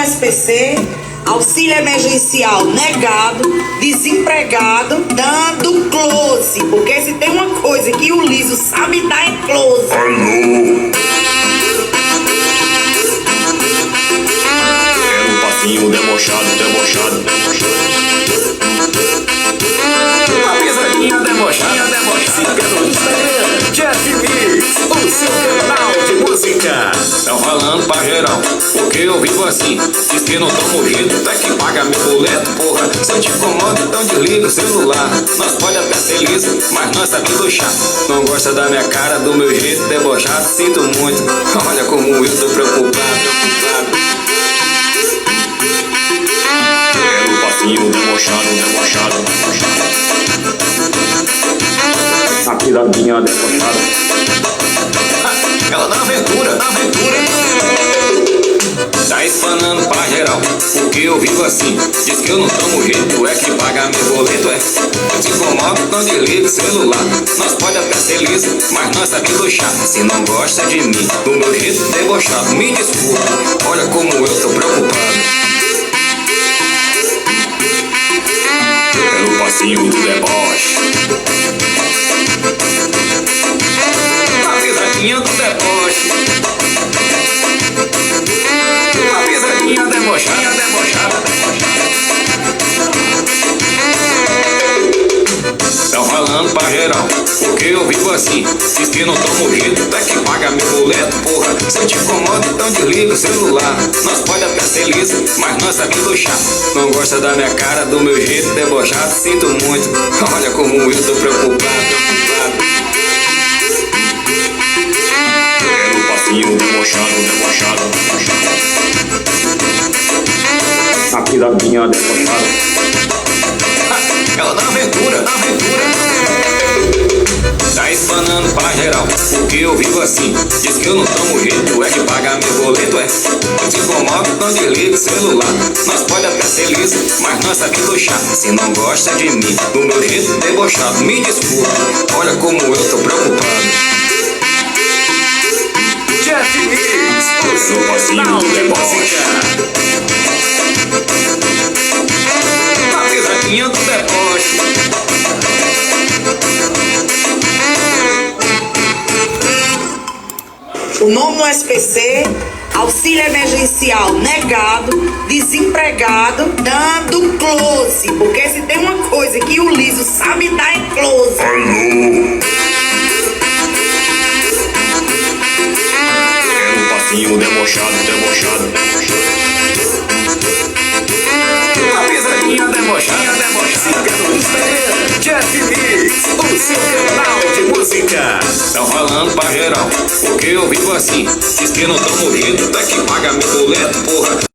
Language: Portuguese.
SPC, auxílio emergencial negado, desempregado, dando close. Porque se tem uma coisa que o liso sabe dar é close. Alô? Era um passinho debochado. Uma pisadinha debochada, siga no Instagram, Jeff Mix, o seu canal de música. Tão falando pra geral, porque eu vivo assim. Diz que não tomo jeito, tá que paga meu boleto, porra. Se eu te incomodo, então desliga o celular. Nós pode até ser liso, mas nós sabe luxar. Não gosta da minha cara, do meu jeito debochado, sinto muito. Olha como eu tô preocupado. Era um passinho debochado. A piradinha debochada. Ela na aventura. Tá espanando pra geral, porque eu vivo assim. Diz que eu não tomo jeito, é que paga meu boleto, é. Eu te incomodo, então desliga o celular. Nós pode até ser liso, mas nós sabe luxar. Se não gosta de mim, do meu jeito debochado, me desculpa. Olha como eu tô preocupado. Pelo passinho do deboche. A pisadinha do deboche. Uma pisadinha debochada. Tão falando pra geral, porque eu vivo assim. Diz que não tomo jeito, tá que paga meu boleto, porra. Se eu te incomodo, então desliga o celular. Nós pode até ser liso, mas nós sabe luxar. Não gosta da minha cara, do meu jeito debochado, sinto muito. Olha como eu tô preocupado. Era um passinho debochado. A piradinha debochada. Ela na aventura. Tá espanando pra geral, porque eu vivo assim. Diz que eu não tomo jeito, é que paga meu boleto, é. Eu te incomodo, então desliga o celular. Nós pode até ser liso, mas nós sabe luxar. Se não gosta de mim, do meu jeito debochado, me desculpa. Olha como eu tô preocupado. Jeff Mix, o seu canal de música. A pisadinha do deboche. O nome no SPC, auxílio emergencial negado, desempregado, dando close. Porque se tem uma coisa que o liso sabe dar é close. Alô? Era um passinho debochado. Uma pisadinha debochada, siga no Instagram, Jeff Mix, o seu canal de música. Tão falando pra geral, porque eu vivo assim. Diz que não tomo jeito, tá que paga meu boleto, porra.